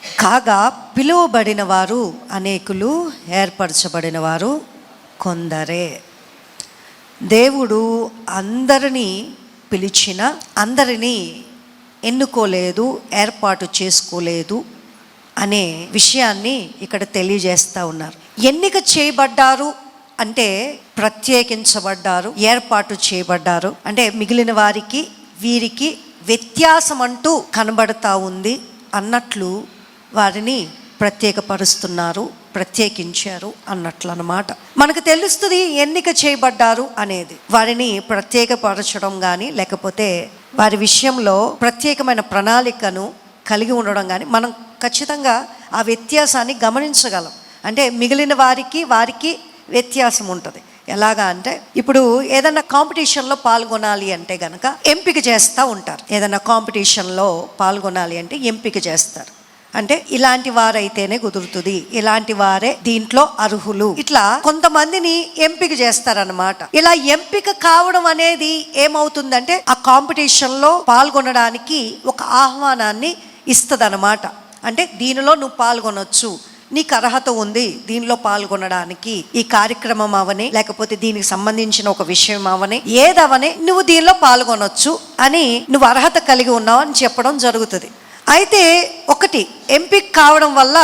కాగా పిలువబడిన వారు అనేకులు, ఏర్పరచబడిన వారు కొందరే. దేవుడు అందరినీ పిలిచిన, అందరినీ ఎన్నుకోలేదు, ఏర్పాటు చేసుకోలేదు అనే విషయాన్ని ఇక్కడ తెలియజేస్తూ ఉన్నారు. ఎన్నిక చేయబడ్డారు అంటే ప్రత్యేకించబడ్డారు, ఏర్పాటు చేయబడ్డారు అంటే మిగిలిన వారికి వీరికి వ్యత్యాసం అంటూ కనబడతా ఉంది అన్నట్లు వారిని ప్రత్యేకపరుస్తున్నారు, ప్రత్యేకించారు అన్నట్లు అన్నమాట. మనకు తెలుస్తుంది ఎన్నిక చేయబడ్డారు అనేది. వారిని ప్రత్యేకపరచడం కానీ లేకపోతే వారి విషయంలో ప్రత్యేకమైన ప్రణాళికను కలిగి ఉండడం కానీ మనం ఖచ్చితంగా ఆ వ్యత్యాసాన్ని గమనించగలం. అంటే మిగిలిన వారికి వ్యత్యాసం ఉంటుంది. ఎలాగా అంటే ఇప్పుడు ఏదైనా కాంపిటీషన్లో పాల్గొనాలి అంటే గనక ఎంపిక చేస్తూ ఉంటారు. ఏదైనా కాంపిటీషన్లో పాల్గొనాలి అంటే ఎంపిక చేస్తారు. అంటే ఇలాంటి వారైతేనే కుదురుతుంది, ఇలాంటి వారే దీంట్లో అర్హులు, ఇట్లా కొంతమందిని ఎంపిక చేస్తారన్నమాట. ఇలా ఎంపిక కావడం అనేది ఏమవుతుందంటే ఆ కాంపిటీషన్లో పాల్గొనడానికి ఒక ఆహ్వానాన్ని ఇస్తుందన్నమాట. అంటే దీనిలో నువ్వు పాల్గొనొచ్చు, నీకు అర్హత ఉంది దీనిలో పాల్గొనడానికి, ఈ కార్యక్రమం అవని లేకపోతే దీనికి సంబంధించిన ఒక విషయం అవని ఏదవని నువ్వు దీనిలో పాల్గొనొచ్చు అని నువ్వు అర్హత కలిగి ఉన్నావు అని చెప్పడం జరుగుతుంది. అయితే ఒకటి ఎంపిక కావడం వల్ల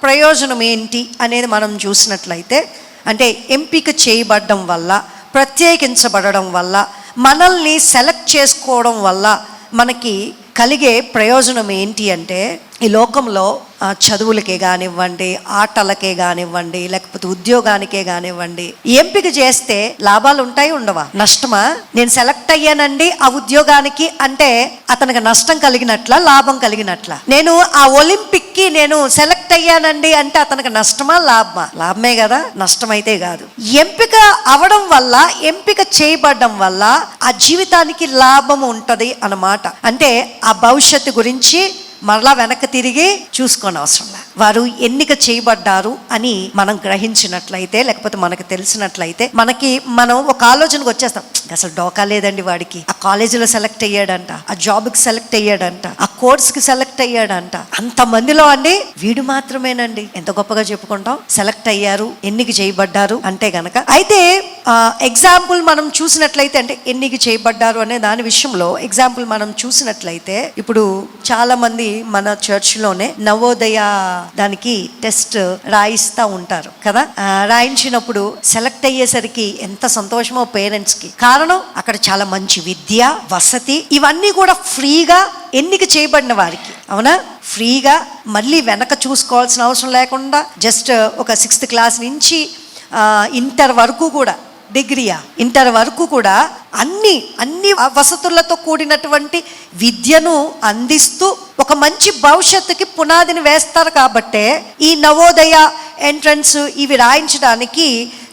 ప్రయోజనం ఏంటి అనేది మనం చూసినట్లయితే, అంటే ఎంపిక చేయబడడం వల్ల, ప్రత్యేకించబడడం వల్ల, మనల్ని సెలెక్ట్ చేసుకోవడం వల్ల మనకి కలిగే ప్రయోజనం ఏంటి అంటే, ఈ లోకంలో చదువులకే కానివ్వండి, ఆటలకే కానివ్వండి, లేకపోతే ఉద్యోగానికే కానివ్వండి, ఎంపిక చేస్తే లాభాలు ఉంటాయి ఉండవా? నష్టమా? నేను సెలెక్ట్ అయ్యానండి ఆ ఉద్యోగానికి అంటే అతనికి నష్టం కలిగినట్ల, లాభం కలిగినట్ల? నేను ఆ ఒలింపిక్కి నేను సెలెక్ట్ అయ్యానండి అంటే అతనికి నష్టమా లాభమా? లాభమే కదా, నష్టమైతే కాదు. ఎంపిక అవడం వల్ల, ఎంపిక చేయబడడం వల్ల ఆ జీవితానికి లాభం ఉంటుంది అన్నమాట. అంటే ఆ భవిష్యత్తు గురించి మరలా వెనక్కి తిరిగి చూసుకోని అవసరంలా. వారు ఎన్నిక చేయబడ్డారు అని మనం గ్రహించినట్లయితే, లేకపోతే మనకు తెలిసినట్లయితే, మనం ఒక ఆలోచనకు వచ్చేస్తాం, అసలు డోకా లేదండి వాడికి, ఆ కాలేజీలో సెలెక్ట్ అయ్యాడంట, ఆ జాబ్కి సెలెక్ట్ అయ్యాడంట, ఆ కోర్స్కి సెలెక్ట్ అయ్యాడంట, అంతమందిలో అండి వీడు మాత్రమేనండి. ఎంత గొప్పగా చెప్పుకుంటాం, సెలెక్ట్ అయ్యారు, ఎన్నిక చేయబడ్డారు అంటే గనక. అయితే ఎగ్జాంపుల్ మనం చూసినట్లయితే, అంటే ఎన్నిక చేయబడ్డారు అనే దాని విషయంలో ఎగ్జాంపుల్ మనం చూసినట్లయితే, ఇప్పుడు చాలా మంది మన చర్చ్లోనే నవోదయ దానికి టెస్ట్ రాయిస్తూ ఉంటారు కదా. రాయించినప్పుడు సెలెక్ట్ అయ్యేసరికి ఎంత సంతోషమో పేరెంట్స్కి. కారణం అక్కడ చాలా మంచి విద్య, వసతి, ఇవన్నీ కూడా ఫ్రీగా ఎన్నిక చేయబడిన వారికి, అవునా, ఫ్రీగా, మళ్ళీ వెనక చూసుకోవాల్సిన అవసరం లేకుండా, జస్ట్ ఒక 6th క్లాస్ నుంచి ఇంటర్ వరకు కూడా, ఇంటర్ వరకు కూడా అన్ని వసతులతో కూడినటువంటి విద్యను అందిస్తూ ఒక మంచి భవిష్యత్తుకి పునాదిని వేస్తారు. కాబట్టే ఈ నవోదయ ఎంట్రన్స్ ఇవి రాయించడానికి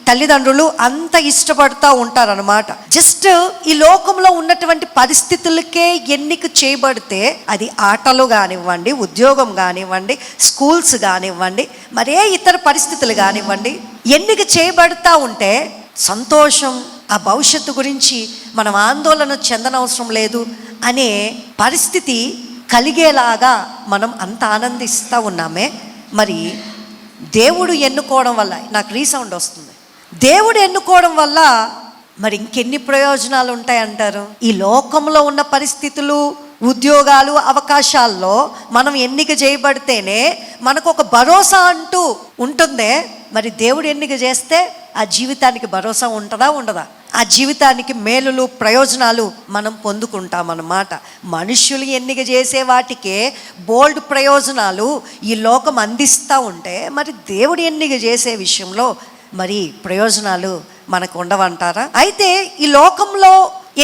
తల్లిదండ్రులు అంత ఇష్టపడుతూ ఉంటారనమాట. జస్ట్ ఈ లోకంలో ఉన్నటువంటి పరిస్థితులకే ఎన్నిక చేయబడితే, అది ఆటలు కానివ్వండి, ఉద్యోగం కానివ్వండి, స్కూల్స్ కానివ్వండి, మరే ఇతర పరిస్థితులు కానివ్వండి, ఎన్నిక చేయబడుతూ ఉంటే సంతోషం, ఆ భవిష్యత్తు గురించి మనం ఆందోళన చెందనవసరం లేదు అనే పరిస్థితి కలిగేలాగా మనం అంత ఆనందిస్తూ ఉన్నామే. మరి దేవుడు ఎన్నుకోవడం వల్ల, నాకు రీసౌండ్ వస్తుంది, దేవుడు ఎన్నుకోవడం వల్ల మరి ఇంకెన్ని ప్రయోజనాలు ఉంటాయంటారు? ఈ లోకంలో ఉన్న పరిస్థితులు, ఉద్యోగాలు, అవకాశాల్లో మనం ఎన్నిక చేయబడితేనే మనకు ఒక భరోసా అంటూ ఉంటుందే. మరి దేవుడు ఎన్నిక చేస్తే ఆ జీవితానికి భరోసా ఉంటుందా ఉండదా? ఆ జీవితానికి మేలులు, ప్రయోజనాలు మనం పొందుకుంటామన్నమాట. మనుష్యులు ఎన్నిక చేసే వాటికే బోల్డ్ ప్రయోజనాలు ఈ లోకం అందిస్తూ ఉంటే, మరి దేవుడు ఎన్నిక చేసే విషయంలో మరి ప్రయోజనాలు మనకు ఉండవంటారా? అయితే ఈ లోకంలో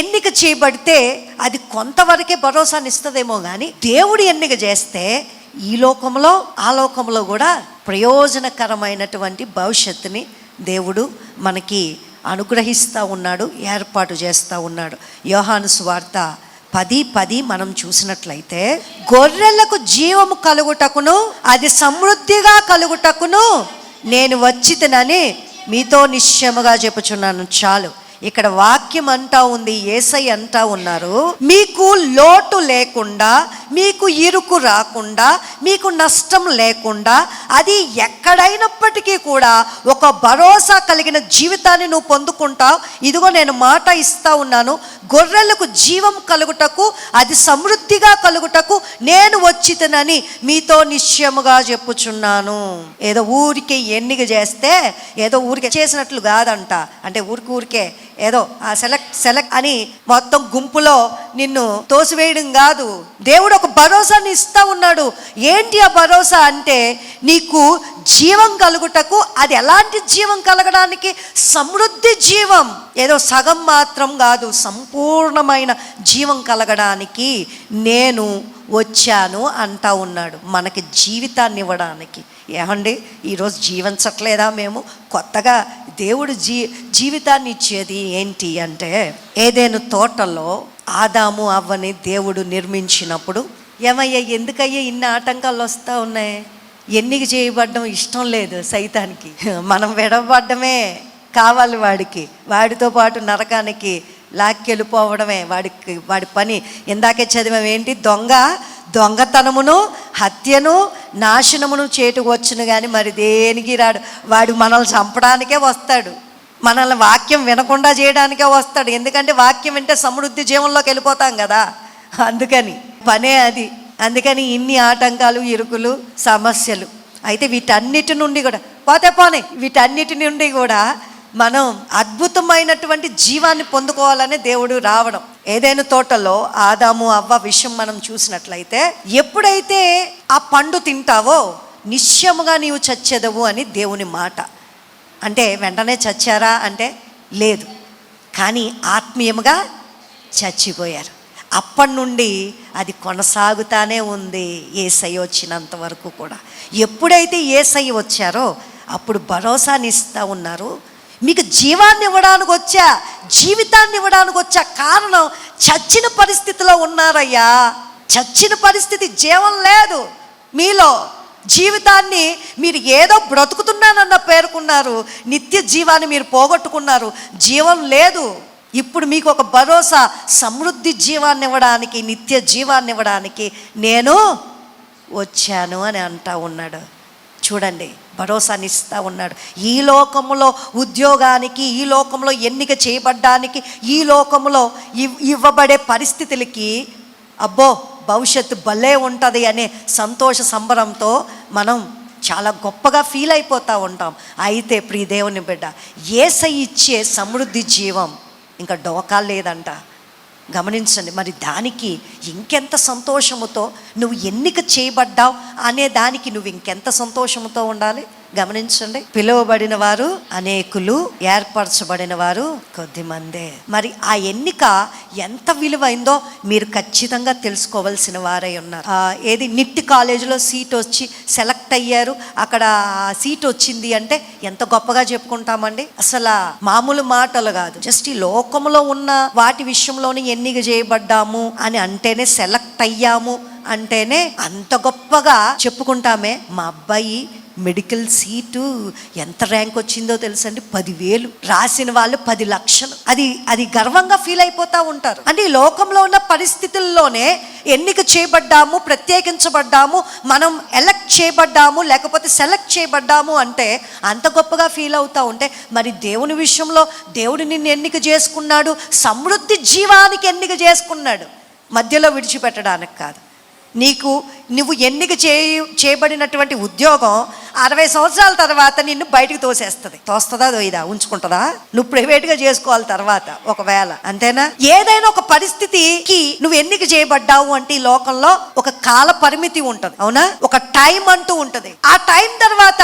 ఎన్నిక చేయబడితే అది కొంతవరకే భరోసాని ఇస్తుందేమో కానీ, దేవుడు ఎన్నిక చేస్తే ఈ లోకంలో ఆ లోకంలో కూడా ప్రయోజనకరమైనటువంటి భవిష్యత్తుని దేవుడు మనకి అనుగ్రహిస్తూ ఉన్నాడు, ఏర్పాటు చేస్తూ ఉన్నాడు. యోహాను సువార్త 10:10 మనం చూసినట్లయితే, గొర్రెలకు జీవము కలుగుటకును అది సమృద్ధిగా కలుగుటకును నేను వచ్చితినని మీతో నిశ్చయముగా చెప్పుచున్నాను. చాలు, ఇక్కడ వాక్యం అంటా ఉంది, యేసయ్య అంటా ఉన్నారు, మీకు లోటు లేకుండా, మీకు ఇరుకు రాకుండా, మీకు నష్టం లేకుండా, అది ఎక్కడైనప్పటికీ కూడా ఒక భరోసా కలిగిన జీవితాన్ని నువ్వు పొందుకుంటావు. ఇదిగో నేను మాట ఇస్తా ఉన్నాను, గొర్రెలకు జీవం కలుగుటకు, అది సమృద్ధిగా కలుగుటకు నేను వచ్చితనని మీతో నిశ్చయముగా చెప్పుచున్నాను. ఏదో ఊరికే ఎన్నిక చేస్తే ఏదో ఊరికే చేసినట్లు కాదంట. అంటే ఊరికే ఏదో సెలెక్ట్ అని మొత్తం గుంపులో నిన్ను తోసివేయడం కాదు. దేవుడు ఒక భరోసాని ఇస్తా ఉన్నాడు. ఏంటి ఆ భరోసా అంటే, నీకు జీవం కలుగుటకు. అది ఎలాంటి జీవం కలగడానికి? సమృద్ధి జీవం. ఏదో సగం మాత్రం కాదు, సంపూర్ణమైన జీవం కలగడానికి నేను వచ్చాను అంటా ఉన్నాడు. మనకి జీవితాన్ని ఇవ్వడానికి. ఏమండి, ఈరోజు జీవించట్లేదా మేము? కొత్తగా దేవుడు జీవితాన్ని ఇచ్చేది ఏంటి అంటే, ఏదైనా తోటలో ఆదాము అవ్వని దేవుడు నిర్మించినప్పుడు, ఏమయ్యా ఎందుకయ్యా ఇన్ని ఆటంకాలు వస్తూ ఉన్నాయి? ఎన్నిక చేయబడ్డం ఇష్టం లేదు సైతానికి. మనం విడవబడ్డమే కావాలి వాడికి. వాడితో పాటు నరకానికి లాక్కెళ్ళిపోవడమే వాడి పని. ఇందాకే చదివాం ఏంటి? దొంగతనమును, హత్యను, నాశనమును చేటుకు వచ్చును కానీ మరి దేనికి రాడు. వాడు మనల్ని చంపడానికే వస్తాడు, మనల్ని వాక్యం వినకుండా చేయడానికే వస్తాడు. ఎందుకంటే వాక్యం వింటే సమృద్ధి జీవంలోకి వెళ్ళిపోతాం కదా, అందుకని పనే అది. అందుకని ఇన్ని ఆటంకాలు, ఇరుకులు, సమస్యలు. అయితే వీటన్నిటి నుండి కూడా వీటన్నిటి నుండి కూడా మనం అద్భుతమైనటువంటి జీవాన్ని పొందుకోవాలని దేవుడు రావడం. ఏదైనా తోటలో ఆదాము అవ్వ విషయం మనం చూసినట్లయితే, ఎప్పుడైతే ఆ పండు తింటావో నిశ్చయముగా నీవు చచ్చెదవు అని దేవుని మాట. అంటే వెంటనే చచ్చారా అంటే లేదు, కానీ ఆత్మీయముగా చచ్చిపోయారు. అప్పటి నుండి అది కొనసాగుతానే ఉంది యేసయ్య వచ్చినంత వరకు కూడా. ఎప్పుడైతే యేసయ్య వచ్చారో అప్పుడు భరోసాని ఇస్తూ ఉన్నారు. మీకు జీవాన్ని ఇవ్వడానికి వచ్చా, జీవితాన్ని ఇవ్వడానికి వచ్చా. కారణం, చచ్చిన పరిస్థితిలో ఉన్నారయ్యా. చచ్చిన పరిస్థితి, జీవం లేదు మీలో. జీవితాన్ని మీరు ఏదో బ్రతుకుతున్నానన్న పేర్కొన్నారు, నిత్య జీవాన్ని మీరు పోగొట్టుకున్నారు. జీవం లేదు. ఇప్పుడు మీకు ఒక భరోసా, సమృద్ధి జీవాన్ని ఇవ్వడానికి, నిత్య జీవాన్ని ఇవ్వడానికి నేను వచ్చాను అని అంటా ఉన్నాడు. చూడండి, భరోసాని ఇస్తూ ఉన్నాడు. ఈ లోకంలో ఉద్యోగానికి, ఈ లోకంలో ఎన్నిక చేయబడ్డానికి, ఈ లోకంలో ఇవ్వబడే పరిస్థితులకి అబ్బో భవిష్యత్తు భలే ఉంటుంది అనే సంతోష సంబరంతో మనం చాలా గొప్పగా ఫీల్ అయిపోతూ ఉంటాం. అయితే ప్రియ దేవుని బిడ్డ, యేసయ్య ఇచ్చే సమృద్ధి జీవం ఇంకా డోకా లేదంట. గమనించండి. మరి దానికి ఇంకెంత సంతోషముతో నువ్వు ఎన్నిక చేయబడ్డావు అనే దానికి నువ్వు ఇంకెంత సంతోషముతో ఉండాలి. గమనించండి. పిలువబడిన వారు అనేకులు, ఏర్పరచబడిన వారు కొద్దిమందే. మరి ఆ ఎన్నిక ఎంత విలువైందో మీరు ఖచ్చితంగా తెలుసుకోవాల్సిన వారై ఉన్నారు. ఏది నిట్ కాలేజీలో సీట్ వచ్చి సెలెక్ట్ అయ్యారు, అక్కడ సీట్ వచ్చింది అంటే ఎంత గొప్పగా చెప్పుకుంటామండి. అసలు మామూలు మాటలు కాదు. జస్ట్ ఈ లోకంలో ఉన్న వాటి విషయంలోనే ఎన్నిక చేయబడ్డాము అని అంటేనే, సెలెక్ట్ అయ్యాము అంటేనే అంత గొప్పగా చెప్పుకుంటామే. మా అబ్బాయి మెడికల్ సీటు ఎంత ర్యాంక్ వచ్చిందో తెలుసండి, 10,000. రాసిన వాళ్ళు 10 లక్షలు. అది గర్వంగా ఫీల్ అయిపోతూ ఉంటారు. అంటే ఈ లోకంలో ఉన్న పరిస్థితుల్లోనే ఎన్నిక చేయబడ్డాము, ప్రత్యేకించబడ్డాము, మనం ఎలక్ట్ చేయబడ్డాము, లేకపోతే సెలెక్ట్ చేయబడ్డాము అంటే అంత గొప్పగా ఫీల్ అవుతూ ఉంటే, మరి దేవుని విషయంలో దేవుడు నిన్ను ఎన్నిక చేసుకున్నాడు, సమృద్ధి జీవానికి ఎన్నిక చేసుకున్నాడు, మధ్యలో విడిచిపెట్టడానికి కాదు. నువ్వు ఎన్నిక చేయబడినటువంటి ఉద్యోగం 60 సంవత్సరాల తర్వాత నిన్ను బయటకు తోస్తుందా దొయ్యదా ఉంచుకుంటుందా? నువ్వు ప్రైవేట్గా చేసుకోవాలి తర్వాత ఒకవేళ, అంతేనా? ఏదైనా ఒక పరిస్థితికి నువ్వు ఎన్నిక చేయబడ్డావు అంటే ఈ లోకంలో ఒక కాల పరిమితి ఉంటుంది, అవునా? ఒక టైం అంటూ ఉంటుంది. ఆ టైం తర్వాత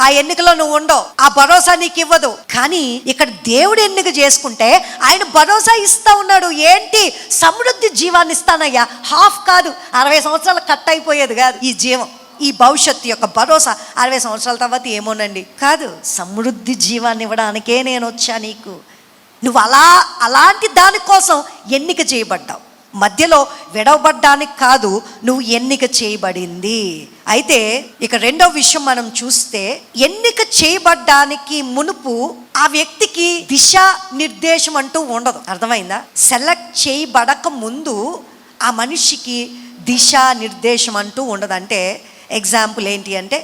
ఆ ఎన్నికలో నువ్వు ఉండవు, ఆ భరోసా నీకు ఇవ్వదు. కానీ ఇక్కడ దేవుడు ఎన్నిక చేసుకుంటే ఆయన భరోసా ఇస్తా ఉన్నాడు. ఏంటి? సమృద్ధి జీవాన్ని ఇస్తానయ్యా. హాఫ్ కాదు, 60 సంవత్సరాలు కట్ అయిపోయేది కాదు ఈ జీవం, ఈ భవిష్యత్తు యొక్క భరోసా. 60 సంవత్సరాల తర్వాత ఏమోనండి కాదు, సమృద్ధి జీవాన్ని ఇవ్వడానికే నేను వచ్చా నీకు. నువ్వు అలాంటి దానికోసం ఎన్నిక చేయబడ్డావు. మధ్యలో విడవబడ్డానికి కాదు, నువ్వు ఎన్నిక చేయబడింది. అయితే ఇక రెండో విషయం మనం చూస్తే, ఎన్నిక చేయబడ్డానికి మునుపు ఆ వ్యక్తికి దిశ నిర్దేశం అంటూ ఉండదు. అర్థమైందా? సెలెక్ట్ చేయబడక ముందు ఆ మనిషికి దిశ నిర్దేశం అంటూ ఉండదు. అంటే ఎగ్జాంపుల్ ఏంటి అంటే,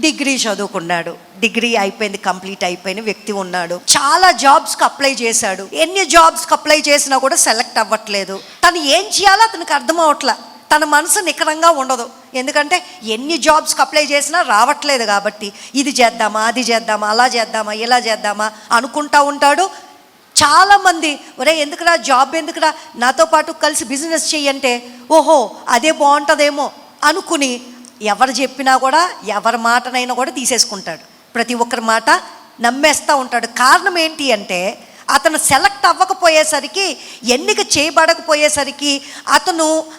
డిగ్రీ చదువుకున్నాడు, డిగ్రీ అయిపోయింది, కంప్లీట్ అయిపోయిన వ్యక్తి ఉన్నాడు, చాలా జాబ్స్కి అప్లై చేశాడు, ఎన్ని జాబ్స్కి అప్లై చేసినా కూడా సెలెక్ట్ అవ్వట్లేదు. తను ఏం చేయాలో అతనికి అర్థం అవట్లా, తన మనసు నికరంగా ఉండదు. ఎందుకంటే ఎన్ని జాబ్స్కి అప్లై చేసినా రావట్లేదు కాబట్టి, ఇది చేద్దామా, అది చేద్దామా, అలా చేద్దామా, ఇలా చేద్దామా అనుకుంటా ఉంటాడు. చాలామంది, ఒరే ఎందుకురా జాబ్, ఎందుకురా నాతో పాటు కలిసి బిజినెస్ చెయ్యంటే, ఓహో అదే బాగుంటుందేమో అనుకుని ఎవరు చెప్పినా కూడా, ఎవరి మాటనైనా కూడా తీసేసుకుంటాడు. ప్రతి ఒక్కరి మాట నమ్మేస్తూ ఉంటాడు. కారణం ఏంటి అంటే, అతను సెలెక్ట్ అవ్వకపోయేసరికి, ఎన్నిక చేయబడకపోయేసరికి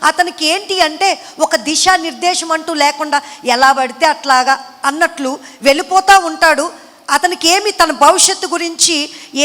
అతనికి ఏంటి అంటే ఒక దిశా నిర్దేశం అంటూ లేకుండా ఎలా పడితే అట్లాగా అన్నట్లు వెళ్ళిపోతూ ఉంటాడు. అతనికి ఏమి తన భవిష్యత్తు గురించి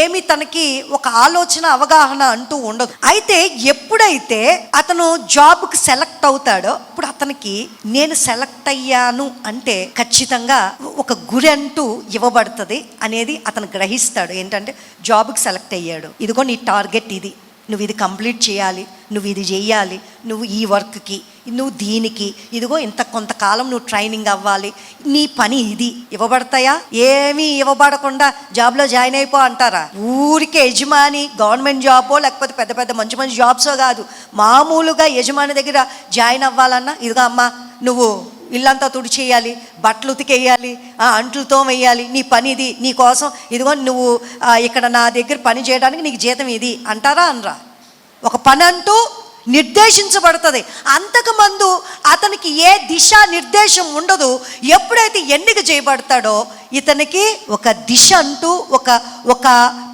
ఏమి తనకి ఒక ఆలోచన, అవగాహన అంటూ ఉండదు. అయితే ఎప్పుడైతే అతను జాబ్కి సెలెక్ట్ అవుతాడో, ఇప్పుడు అతనికి నేను సెలెక్ట్ అయ్యాను అంటే ఖచ్చితంగా ఒక గురి అంటూ ఇవ్వబడుతుంది అనేది అతను గ్రహిస్తాడు. ఏంటంటే జాబ్కి సెలెక్ట్ అయ్యాడు, ఇదిగో నీ టార్గెట్ ఇది, నువ్వు ఇది కంప్లీట్ చేయాలి, నువ్వు ఇది చేయాలి, నువ్వు ఈ వర్క్కి, నువ్వు దీనికి, ఇదిగో ఇంత కొంతకాలం నువ్వు ట్రైనింగ్ అవ్వాలి, నీ పని ఇది. ఇవ్వబడతాయా? ఏమీ ఇవ్వబడకుండా జాబ్లో జాయిన్ అయిపో అంటారా? ఊరికే యజమాని, గవర్నమెంట్ జాబో లేకపోతే పెద్ద పెద్ద మంచి మంచి జాబ్సో కాదు, మామూలుగా యజమాని దగ్గర జాయిన్ అవ్వాలన్నా, ఇదిగో అమ్మా నువ్వు ఇల్లంతా తుడిచేయాలి, బట్టలు ఉతికేయాలి, అంట్లు తోమేయాలి, నీ పని ఇది, నీ కోసం ఇదిగో నువ్వు ఇక్కడ నా దగ్గర పని చేయడానికి నీకు జీతం ఇది అంటారా? అనరా? ఒక పని అంటూ నిర్దేశించబడుతుంది. అంతకుముందు అతనికి ఏ దిశ నిర్దేశం ఉండదు. ఎప్పుడైతే ఎన్నిక చేయబడతాడో ఇతనికి ఒక దిశ అంటూ, ఒక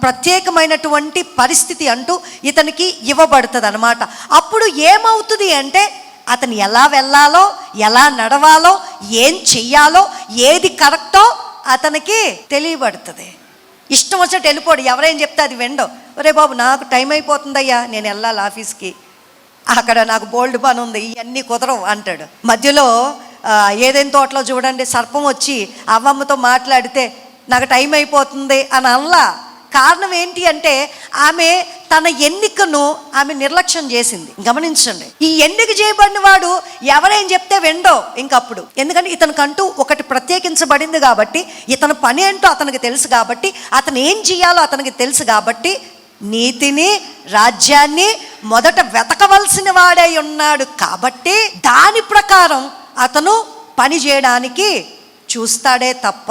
ప్రత్యేకమైనటువంటి పరిస్థితి అంటూ ఇతనికి ఇవ్వబడుతుంది అన్నమాట. అప్పుడు ఏమవుతుంది అంటే, అతను ఎలా వెళ్ళాలో, ఎలా నడవాలో, ఏం చెయ్యాలో, ఏది కరెక్టో అతనికి తెలియబడుతుంది. ఇష్టం వచ్చినట్టు వెళ్ళిపోడు, ఎవరేం చెప్తే అది వెండో. ఒరే బాబు నాకు టైం అయిపోతుందయ్యా, నేను వెళ్ళాలి ఆఫీస్కి, అక్కడ నాకు బోల్డ్ పని ఉంది, ఇవన్నీ కుదరవు అంటాడు. మధ్యలో ఏదైనా తోటలో చూడండి, సర్పం వచ్చి అవ్వమ్మతో మాట్లాడితే నాకు టైం అయిపోతుంది అని అనలా. కారణం ఏంటి అంటే, ఆమె తన ఎన్నికను ఆమె నిర్లక్ష్యం చేసింది. గమనించండి, ఈ ఎన్నిక చేయబడిన వాడు ఎవరేం చెప్తే వెండో ఇంకప్పుడు. ఎందుకంటే ఇతనికంటూ ఒకటి ప్రత్యేకించబడింది కాబట్టి, ఇతని పని ఏంటో అతనికి తెలుసు కాబట్టి, అతను ఏం చేయాలో అతనికి తెలుసు కాబట్టి, నీతిని, రాజ్యాన్ని మొదట వెతకవలసిన వాడై ఉన్నాడు కాబట్టి, దాని ప్రకారం అతను పని చేయడానికి చూస్తాడే తప్ప,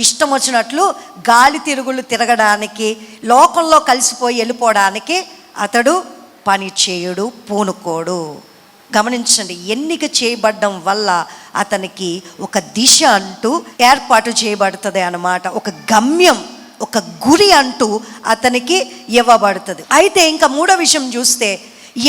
ఇష్టం వచ్చినట్లు గాలి తిరుగులు తిరగడానికి, లోకంలో కలిసిపోయి వెళ్ళిపోవడానికి అతడు పని చేయడు, పూనుకోడు. గమనించండి, ఎన్నిక చేయబడడం వల్ల అతనికి ఒక దిశ అంటూ ఏర్పాటు చేయబడుతుంది అన్నమాట. ఒక గమ్యం, ఒక గురి అంటూ అతనికి ఇవ్వబడుతుంది. అయితే ఇంకా మూడో విషయం చూస్తే,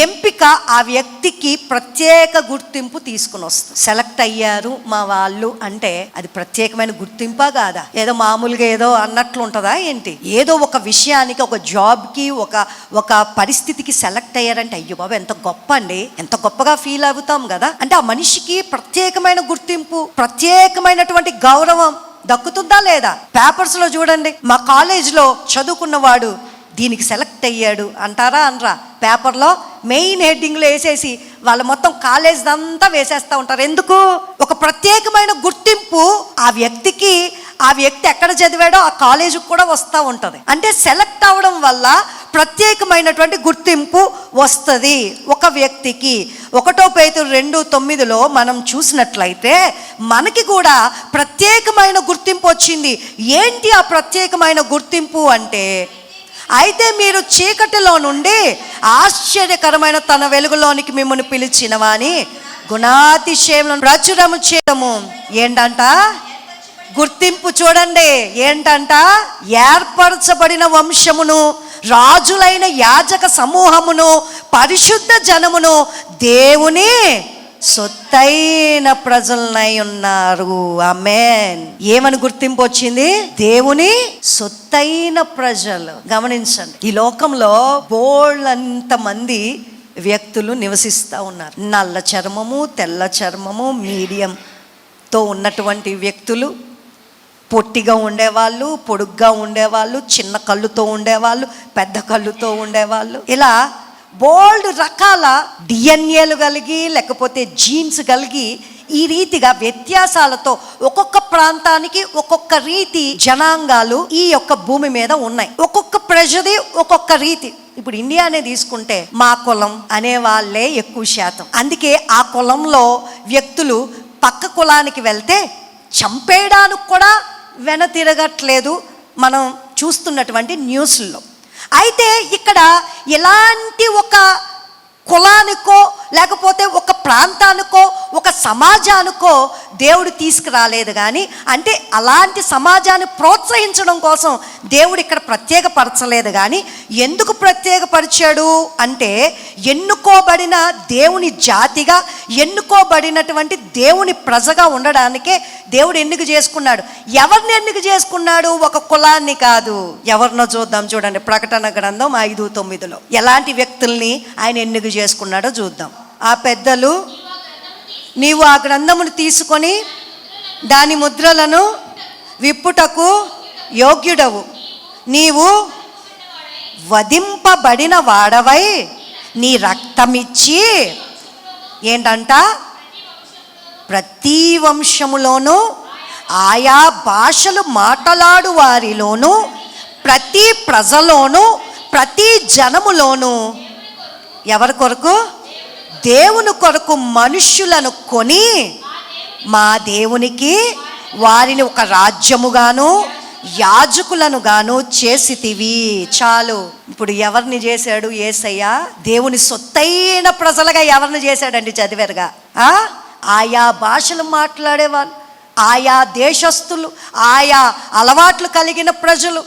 ఎంపిక ఆ వ్యక్తికి ప్రత్యేక గుర్తింపు తీసుకుని వస్తుంది. సెలెక్ట్ అయ్యారు మా వాళ్ళు అంటే అది ప్రత్యేకమైన గుర్తింపా కాదా? ఏదో మామూలుగా ఏదో అన్నట్లు ఉంటుందా ఏంటి? ఏదో ఒక విషయానికి, ఒక జాబ్కి, ఒక పరిస్థితికి సెలెక్ట్ అయ్యారంటే అయ్యో బాబు ఎంత గొప్ప అండి, ఎంత గొప్పగా ఫీల్ అవుతాం కదా. అంటే ఆ మనిషికి ప్రత్యేకమైన గుర్తింపు, ప్రత్యేకమైనటువంటి గౌరవం దక్కుతుందా లేదా? పేపర్స్లో చూడండి, మా కాలేజ్లో చదువుకున్నవాడు దీనికి సెలెక్ట్ అయ్యాడు అంటారా? అనరా? పేపర్లో మెయిన్ హెడ్డింగ్లో వేసేసి వాళ్ళ మొత్తం కాలేజ్ అంతా వేసేస్తూ ఉంటారు. ఎందుకు? ఒక ప్రత్యేకమైన గుర్తింపు ఆ వ్యక్తికి, ఆ వ్యక్తి ఎక్కడ చదివాడో ఆ కాలేజీకి కూడా వస్తూ ఉంటుంది. అంటే సెలెక్ట్ అవ్వడం వల్ల ప్రత్యేకమైనటువంటి గుర్తింపు వస్తుంది ఒక వ్యక్తికి. 1 పేతురు 2:9 మనం చూసినట్లయితే మనకి కూడా ప్రత్యేకమైన గుర్తింపు వచ్చింది. ఏంటి ఆ ప్రత్యేకమైన గుర్తింపు అంటే, అయితే మీరు చీకటిలో నుండి ఆశ్చర్యకరమైన తన వెలుగులోనికి మిమ్మల్ని పిలిచిన వాని గుణాతిశయములను ప్రచురము చేయడము. ఏంటంట? గుర్తింపు. చూడండి ఏంటంట? ఏర్పరచబడిన వంశమును, రాజులైన యాజక సమూహమును, పరిశుద్ధ జనమును, దేవుని సొత్తైన ప్రజలనై ఉన్నారు. ఆమేన్. ఏమని గుర్తింపు వచ్చింది? దేవుని సొత్తైన ప్రజలు. గమనించండి, ఈ లోకంలో బోళ్ళంత మంది వ్యక్తులు నివసిస్తూ ఉన్నారు. నల్ల చర్మము, తెల్ల చర్మము, మీడియంతో ఉన్నటువంటి వ్యక్తులు, పొట్టిగా ఉండేవాళ్ళు, పొడుగ్గా ఉండేవాళ్ళు, చిన్న కళ్ళుతో ఉండేవాళ్ళు, పెద్ద కళ్ళుతో ఉండేవాళ్ళు, ఇలా బోల్డ్ రకాల డిఎన్ఏలు కలిగి లేకపోతే జీన్స్ కలిగి ఈ రీతిగా వ్యత్యాసాలతో ఒక్కొక్క ప్రాంతానికి ఒక్కొక్క రీతి జనాంగాలు ఈ యొక్క భూమి మీద ఉన్నాయి. ఒక్కొక్క ప్రజది ఒక్కొక్క రీతి. ఇప్పుడు ఇండియానే తీసుకుంటే మా కులం అనే వాళ్ళే ఎక్కువ శాతం. అందుకే ఆ కులంలో వ్యక్తులు పక్క కులానికి వెళ్తే చంపేయడానికి కూడా వెనతిరగట్లేదు మనం చూస్తున్నటువంటి న్యూస్లో. అయితే ఇక్కడ ఎలాంటి ఒక కులానికో లేకపోతే ఒక ప్రాంతానికో ఒక సమాజానికో దేవుడు తీసుకురాలేదు. కానీ అంటే అలాంటి సమాజాన్ని ప్రోత్సహించడం కోసం దేవుడు ఇక్కడ ప్రత్యేకపరచలేదు. కానీ ఎందుకు ప్రత్యేకపరిచాడు అంటే ఎన్నుకోబడిన దేవుని జాతిగా, ఎన్నుకోబడినటువంటి దేవుని ప్రజగా ఉండడానికే దేవుడు ఎన్నిక చేసుకున్నాడు. ఎవరిని ఎన్నిక చేసుకున్నాడు? ఒక కులాన్ని కాదు. ఎవరినో చూద్దాం, చూడండి ప్రకటన గ్రంథం 5:9 ఎలాంటి వ్యక్తుల్ని ఆయన ఎన్నిక చేసుకున్నాడో చూద్దాం. ఆ పెద్దలు, నీవు ఆ గ్రంథమును తీసుకొని దాని ముద్రలను విప్పుటకు యోగ్యుడవు, నీవు వధింపబడిన వాడవై నీ రక్తమిచ్చి ఏంటంట ప్రతి వంశములోనూ ఆయా భాషలు మాట్లాడు వారిలోనూ ప్రతి ప్రజలోనూ ప్రతి జనములోనూ ఎవరి కొరకు? దేవుని కొరకు మనుష్యులను కొని మా దేవునికి వారిని ఒక రాజ్యముగాను యాజకులను గాను చేసితివి. చాలు. ఇప్పుడు ఎవరిని చేశాడు యేసయ్య? దేవుని సొత్తైన ప్రజలుగా ఎవరిని చేశాడండి? చదివారుగా. ఆయా భాషలు మాట్లాడేవాళ్ళు, ఆయా దేశస్తులు, ఆయా అలవాట్లు కలిగిన ప్రజలు,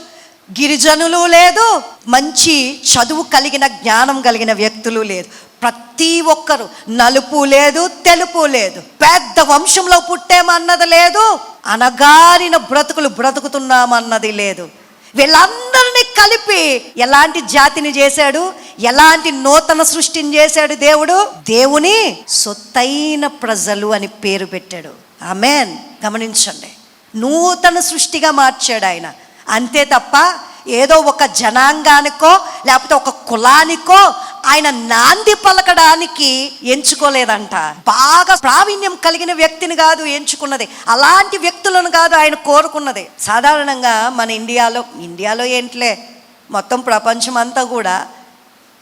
గిరిజనులు లేదు, మంచి చదువు కలిగిన జ్ఞానం కలిగిన వ్యక్తులు లేదు. ప్రతి ఒక్కరు, నలుపు లేదు, తెలుపు లేదు, పెద్ద వంశంలో పుట్టామన్నది లేదు, అనగారిన బ్రతుకులు బ్రతుకుతున్నామన్నది లేదు. వీళ్ళందరినీ కలిపి ఎలాంటి జాతిని చేశాడు? ఎలాంటి నూతన సృష్టిని చేశాడు దేవుడు? దేవుని సొత్తైన ప్రజలు అని పేరు పెట్టాడు. ఆమేన్. గమనించండి, నూతన సృష్టిగా మార్చాడు ఆయన. అంతే తప్ప ఏదో ఒక జనాంగానికో లేకపోతే ఒక కులానికో ఆయన నాంది పలకడానికి ఎంచుకోలేదంట. బాగా ప్రావీణ్యం కలిగిన వ్యక్తిని కాదు ఎంచుకున్నది, అలాంటి వ్యక్తులను కాదు ఆయన కోరుకున్నది. సాధారణంగా మన ఇండియాలో ఏంట్లే, మొత్తం ప్రపంచం అంతా కూడా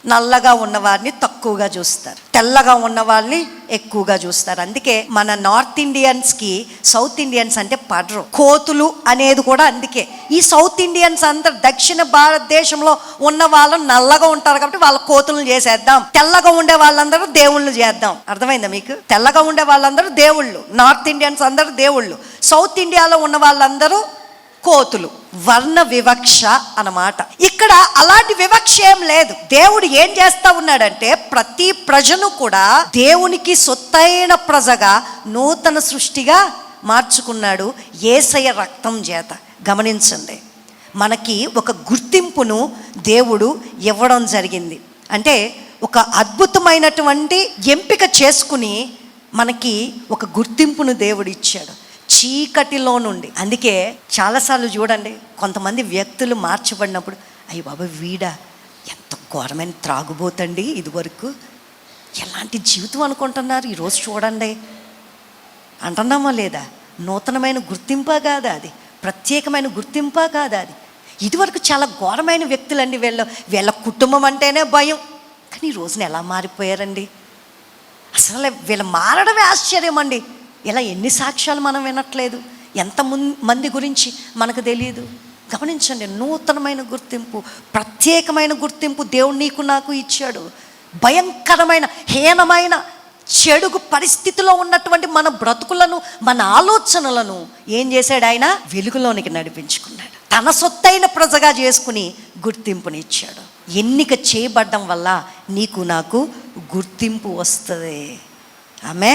నల్లగా ఉన్నవారిని తక్కువగా చూస్తారు, తెల్లగా ఉన్న వాళ్ళని ఎక్కువగా చూస్తారు. అందుకే మన నార్త్ ఇండియన్స్కి సౌత్ ఇండియన్స్ అంటే పడరు. కోతులు అనేది కూడా అందుకే. ఈ సౌత్ ఇండియన్స్ అందరు దక్షిణ భారతదేశంలో ఉన్న వాళ్ళు నల్లగా ఉంటారు కాబట్టి వాళ్ళ కోతులను చేసేద్దాం, తెల్లగా ఉండే వాళ్ళందరూ దేవుళ్ళు చేద్దాం. అర్థమైందా మీకు? తెల్లగా ఉండే వాళ్ళందరూ దేవుళ్ళు, నార్త్ ఇండియన్స్ అందరూ దేవుళ్ళు, సౌత్ ఇండియాలో ఉన్న వాళ్ళందరూ కోతులు. వర్ణ వివక్ష అన్నమాట. ఇక్కడ అలాంటి వివక్ష ఏం లేదు. దేవుడు ఏం చేస్తా ఉన్నాడంటే ప్రతి ప్రజను కూడా దేవునికి సొత్తైన ప్రజగా నూతన సృష్టిగా మార్చుకున్నాడు యేసయ్య రక్తం చేత. గమనించండి, మనకి ఒక గుర్తింపును దేవుడు ఇవ్వడం జరిగింది. అంటే ఒక అద్భుతమైనటువంటి ఎంపిక చేసుకుని మనకి ఒక గుర్తింపును దేవుడు ఇచ్చాడు చీకటిలో నుండి. అందుకే చాలాసార్లు చూడండి, కొంతమంది వ్యక్తులు మార్చబడినప్పుడు అయ్యి బాబా వీడా ఎంత ఘోరమైన త్రాగుబోతండి, ఇదివరకు ఎలాంటి జీవితం అనుకుంటున్నారు, ఈరోజు చూడండి అంటున్నామా లేదా? నూతనమైన గుర్తింపా కాదా అది? ప్రత్యేకమైన గుర్తింపా కాదా అది? ఇదివరకు చాలా ఘోరమైన వ్యక్తులండి వీళ్ళ కుటుంబం అంటేనే భయం. కానీ ఈ రోజున ఎలా మారిపోయారండి? అసలు వీళ్ళు మారడమే ఆశ్చర్యం అండి. ఇలా ఎన్ని సాక్ష్యాలు మనం వినట్లేదు, ఎంత మంది గురించి మనకు తెలియదు. గమనించండి, నూతనమైన గుర్తింపు, ప్రత్యేకమైన గుర్తింపు దేవుడు నీకు నాకు ఇచ్చాడు. భయంకరమైన హీనమైన చెడుగు పరిస్థితిలో ఉన్నటువంటి మన బ్రతుకులను, మన ఆలోచనలను ఏం చేశాడు ఆయన? వెలుగులోనికి నడిపించుకున్నాడు. తన సొత్తైన ప్రజగా చేసుకుని గుర్తింపునిచ్చాడు. ఎన్నిక చేయబడ్డం వల్ల నీకు నాకు గుర్తింపు వస్తుంది. ఆమె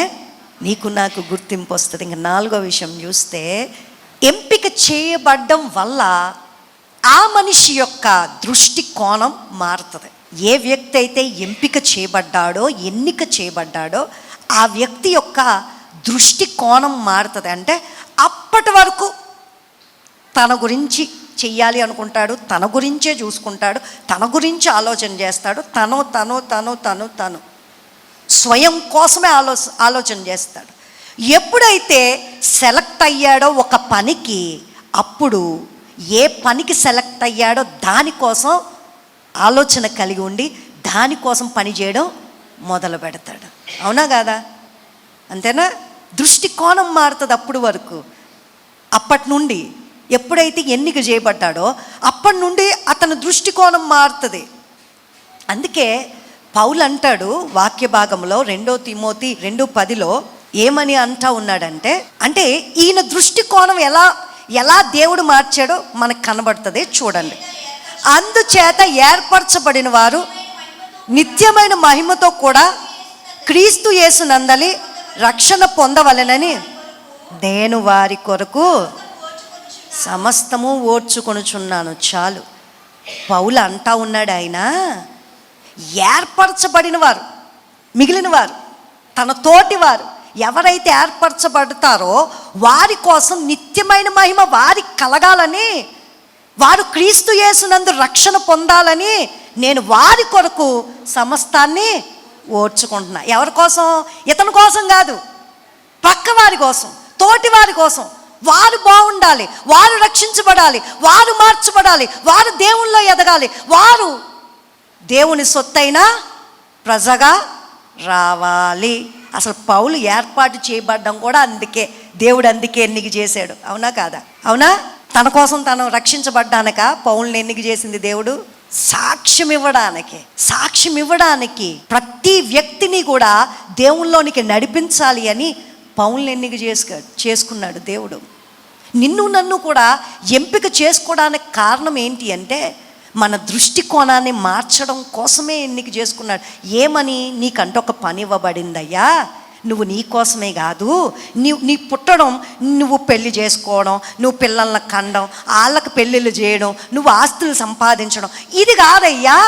నీకు నాకు గుర్తింపు వస్తుంది. ఇంకా 4వ విషయం చూస్తే, ఎంపిక చేయబడ్డం వల్ల ఆ మనిషి యొక్క దృష్టి కోణం మారుతుంది. ఏ వ్యక్తి అయితే ఎంపిక చేయబడ్డాడో, ఎన్నిక చేయబడ్డాడో ఆ వ్యక్తి యొక్క దృష్టి కోణం మారుతుంది. అంటే అప్పటి వరకు తన గురించి చెయ్యాలి అనుకుంటాడు, తన గురించే చూసుకుంటాడు, తన గురించి ఆలోచన చేస్తాడు, తను స్వయం కోసమే ఆలోచన చేస్తాడు. ఎప్పుడైతే సెలెక్ట్ అయ్యాడో ఒక పనికి, అప్పుడు ఏ పనికి సెలెక్ట్ అయ్యాడో దానికోసం ఆలోచన కలిగి ఉండి దానికోసం పని చేయడం మొదలు పెడతాడు. అవునా కాదా? అంతేనా? దృష్టి కోణం మారుతుంది అప్పుడు వరకు. అప్పటి నుండి ఎప్పుడైతే ఎన్నిక చేయబడ్డాడో అప్పటి నుండి అతని దృష్టికోణం మారుతుంది. అందుకే పౌలు అంటాడు వాక్య భాగంలో 2 తిమోతి 2:10 ఏమని అంటా ఉన్నాడంటే, అంటే ఈయన దృష్టికోణం ఎలా దేవుడు మార్చాడో మనకు కనబడుతుంది. చూడండి. అందుచేత ఏర్పరచబడిన వారు నిత్యమైన మహిమతో కూడా క్రీస్తు యేసునందలి రక్షణ పొందవలెనని నేను వారి కొరకు సమస్తము ఓర్చుకొనుచున్నాను. చాలు. పౌలు అంటా ఉన్నాడు, ఆయన ఏర్పరచబడిన వారు, మిగిలిన వారు, తన తోటి వారు ఎవరైతే ఏర్పరచబడతారో వారి కోసం నిత్యమైన మహిమ వారికి కలగాలని, వారు క్రీస్తు యేసునందు రక్షణ పొందాలని నేను వారి కొరకు సమస్తాన్ని ఓర్చుకుంటున్నా. ఎవరి కోసం? ఇతని కోసం కాదు, పక్క వారి కోసం, తోటి వారి కోసం. వారు బాగుండాలి, వారు రక్షించబడాలి, వారు మార్చబడాలి, వారు దేవునిలో ఎదగాలి, వారు దేవుని సొత్తైన ప్రజగా రావాలి. అసలు పౌలు ఏర్పాటు చేయబడ్డం కూడా అందుకే, దేవుడు అందుకే ఎన్నిక చేశాడు. అవునా కాదా? అవునా? తన కోసం తను రక్షించబడ్డానక పౌలుని ఎన్నిక చేసింది దేవుడు? సాక్ష్యం ఇవ్వడానికి ప్రతి వ్యక్తిని కూడా దేవునిలోనికి నడిపించాలి అని పౌలుని ఎన్నిక చేసుకున్నాడు దేవుడు. నిన్ను నన్ను కూడా ఎంపిక చేసుకోవడానికి కారణం ఏంటి అంటే మన దృష్టికోణాన్ని మార్చడం కోసమే ఎన్నిక చేసుకున్నాడు. ఏమని? నీకంటే ఒక పని ఇవ్వబడిందయ్యా, నువ్వు నీ కోసమే కాదు, నీ పుట్టడం, నువ్వు పెళ్లి చేసుకోవడం, నువ్వు పిల్లల్ని కండం, వాళ్ళకి పెళ్ళిళ్ళు చేయడం, నువ్వు ఆస్తులు సంపాదించడం, ఇది కాదయ్యా,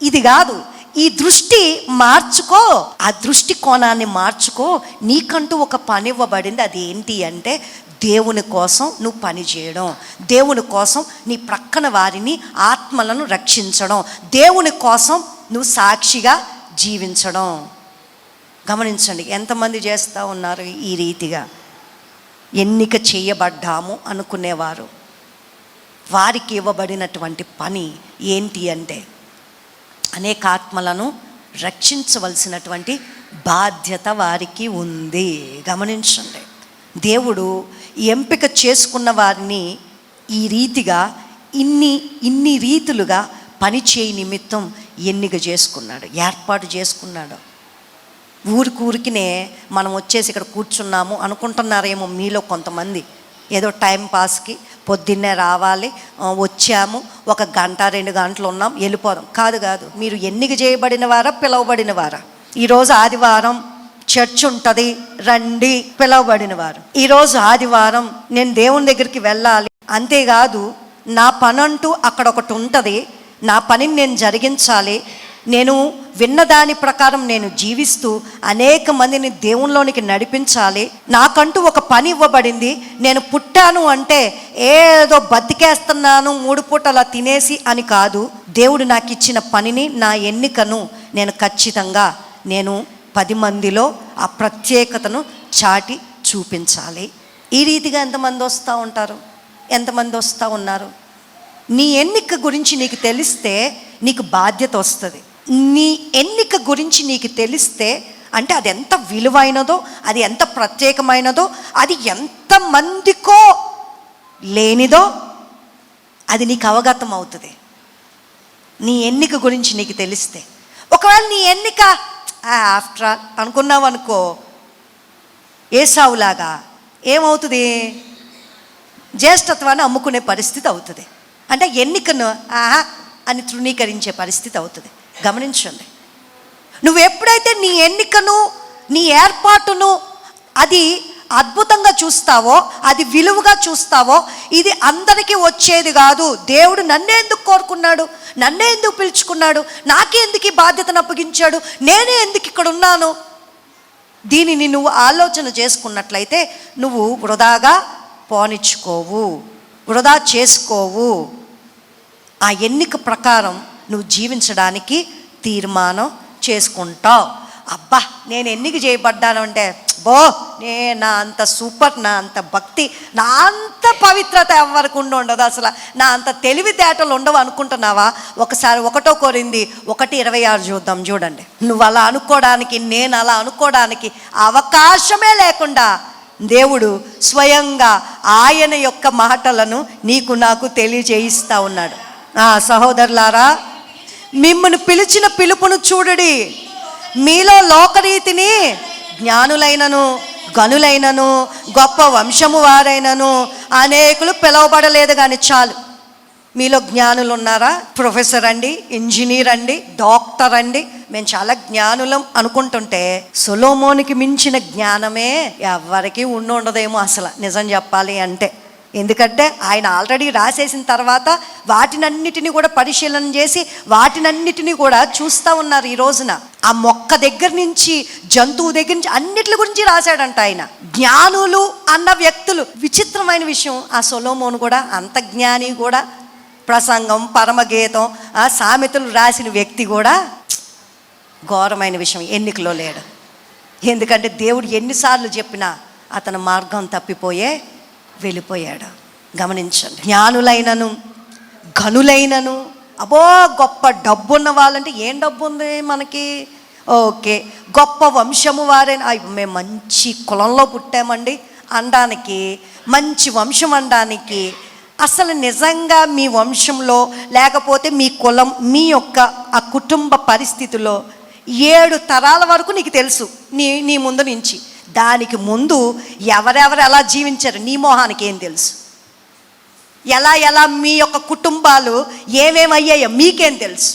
ఇది కాదు. ఈ దృష్టి మార్చుకో, ఆ దృష్టి కోణాన్ని మార్చుకో. నీకంటూ ఒక పని ఇవ్వబడింది. అది ఏంటి అంటే దేవుని కోసం నువ్వు పని చేయడం, దేవుని కోసం నీ ప్రక్కన వారిని, ఆత్మలను రక్షించడం, దేవుని కోసం నువ్వు సాక్షిగా జీవించడం. గమనించండి, ఎంతమంది చేస్తూ ఉన్నారు ఈ రీతిగా. ఎన్నిక చేయబడ్డాము అనుకునేవారు, వారికి ఇవ్వబడినటువంటి పని ఏంటి అంటే అనేక ఆత్మలను రక్షించవలసినటువంటి బాధ్యత వారికి ఉంది. గమనించండి, దేవుడు ఎంపిక చేసుకున్న వారిని ఈ రీతిగా ఇన్ని రీతులుగా పనిచేయ నిమిత్తం ఎన్నిక చేసుకున్నాడు, ఏర్పాటు చేసుకున్నాడు. ఊరికినే మనం వచ్చేసి ఇక్కడ కూర్చున్నాము అనుకుంటున్నారేమో మీలో కొంతమంది. ఏదో టైం పాస్కి పొద్దున్నే రావాలి, వచ్చాము, 1 గంట 2 గంటలు ఉన్నాం, వెళ్ళిపోదాం. కాదు. మీరు ఎన్నిక చేయబడిన వారా, పిలువబడిన వారా? ఈరోజు ఆదివారం చర్చ్ ఉంటుంది, రండి, పిలువబడిన వారు. ఈరోజు ఆదివారం నేను దేవుని దగ్గరికి వెళ్ళాలి, అంతేకాదు నా పని అంటూ అక్కడ ఒకటి ఉంటుంది, నా పనిని నేను జరిగించాలి, నేను విన్నదాని ప్రకారం నేను జీవిస్తూ అనేక మందిని దేవునిలోనికి నడిపించాలి, నాకంటూ ఒక పని ఇవ్వబడింది. నేను పుట్టాను అంటే ఏదో బతికేస్తున్నాను 3 పూటలా తినేసి అని కాదు. దేవుడు నాకు ఇచ్చిన పనిని, నా ఎన్నికను నేను ఖచ్చితంగా 10 మందిలో ఆ ప్రత్యేకతను చాటి చూపించాలి. ఈ రీతిగా ఎంతమంది వస్తూ ఉంటారు? ఎంతమంది వస్తూ ఉన్నారు? నీ ఎన్నిక గురించి నీకు తెలిస్తే నీకు బాధ్యత వస్తుంది. నీ ఎన్నిక గురించి నీకు తెలిస్తే అంటే అది ఎంత విలువైనదో, అది ఎంత ప్రత్యేకమైనదో, అది ఎంతమందికో లేనిదో అది నీకు అవగతం అవుతుంది. నీ ఎన్నిక గురించి నీకు తెలిస్తే. ఒకవేళ నీ ఎన్నిక ఆఫ్టర్ ఆల్ అనుకున్నావు అనుకో, ఏసావులాగా ఏమవుతుంది? జ్యేష్ఠత్వాన్ని అమ్ముకునే పరిస్థితి అవుతుంది. అంటే ఎన్నికను అని తృణీకరించే పరిస్థితి అవుతుంది. గమనించండి, నువ్వు ఎప్పుడైతే నీ ఎన్నికను, నీ ఏర్పాటును అది అద్భుతంగా చూస్తావో, అది విలువగా చూస్తావో, ఇది అందరికీ వచ్చేది కాదు. దేవుడు నన్నే ఎందుకు కోరుకున్నాడు, నన్నే ఎందుకు పిలుచుకున్నాడు, నాకే ఎందుకు ఈ బాధ్యతను అప్పగించాడు, నేనే ఎందుకు ఇక్కడ ఉన్నాను, దీనిని నువ్వు ఆలోచన చేసుకున్నట్లయితే నువ్వు వృధాగా పోనిచ్చుకోవు, వృధా చేసుకోవు. ఆ ఎన్నిక ప్రకారం నువ్వు జీవించడానికి తీర్మానం చేసుకుంటావు. అబ్బా, నేను ఎన్నిక చేయబడ్డాను అంటే, నా అంత సూపర్, నా అంత భక్తి, నా అంత పవిత్రత ఎవరికి ఉండదు, అసలు నా అంత తెలివితేటలు ఉండవు అనుకుంటున్నావా? ఒకసారి 1 కొరింథీ 1:26 చూద్దాం. చూడండి, నువ్వు అలా అనుకోవడానికి, నేను అలా అనుకోవడానికి అవకాశమే లేకుండా దేవుడు స్వయంగా ఆయన యొక్క మాటలను నీకు నాకు తెలియజేయిస్తా ఉన్నాడు. సహోదరులారా, మిమ్మల్ని పిలిచిన పిలుపును చూడుడి. మీలో లోకరీతిని జ్ఞానులైనను, గనులైనను, గొప్ప వంశము వారైనను అనేకులు పిలువబడలేదు. కానీ చాలు, మీలో జ్ఞానులు ఉన్నారా? ప్రొఫెసర్ అండి, ఇంజనీర్ అండి, డాక్టర్ అండి, మేము చాలా జ్ఞానులం అనుకుంటుంటే సొలొమోనుకి మించిన జ్ఞానమే ఎవరికి ఉండదేమో అసలు, నిజం చెప్పాలి అంటే. ఎందుకంటే ఆయన ఆల్రెడీ రాసేసిన తర్వాత వాటినన్నిటినీ కూడా పరిశీలన చేసి వాటినన్నిటినీ కూడా చూస్తూ ఉన్నారు. ఈ రోజున ఆ మొక్క దగ్గర నుంచి, జంతువు దగ్గర నుంచి అన్నిటి గురించి రాశాడంట ఆయన. జ్ఞానులు అన్న వ్యక్తులు, విచిత్రమైన విషయం, ఆ సొలొమోను కూడా అంత జ్ఞాని కూడా, ప్రసంగం, పరమగీతం, సామెతలు రాసిన వ్యక్తి కూడా ఘోరమైన విషయం, ఎన్నికలో లేడు. ఎందుకంటే దేవుడు ఎన్నిసార్లు చెప్పినా అతని మార్గం తప్పిపోయే వెళ్ళిపోయాడు. గమనించండి, జ్ఞానులైనను, ఘనులైనను, గొప్ప డబ్బు ఉన్న వాళ్ళంటే ఏం డబ్బు ఉంది మనకి, ఓకే, గొప్ప వంశము వారైనా, మేము మంచి కులంలో పుట్టామండి అనడానికి, మంచి వంశం అనడానికి, అసలు నిజంగా మీ వంశంలో లేకపోతే మీ కులం, మీ యొక్క ఆ కుటుంబ పరిస్థితిలో 7 తరాల వరకు నీకు తెలుసు నీ ముందు నుంచి. దానికి ముందు ఎవరెవరు ఎలా జీవించారు నీ మొహానికి ఏం తెలుసు? ఎలా మీ యొక్క కుటుంబాలు ఏమేమయ్యాయో మీకేం తెలుసు?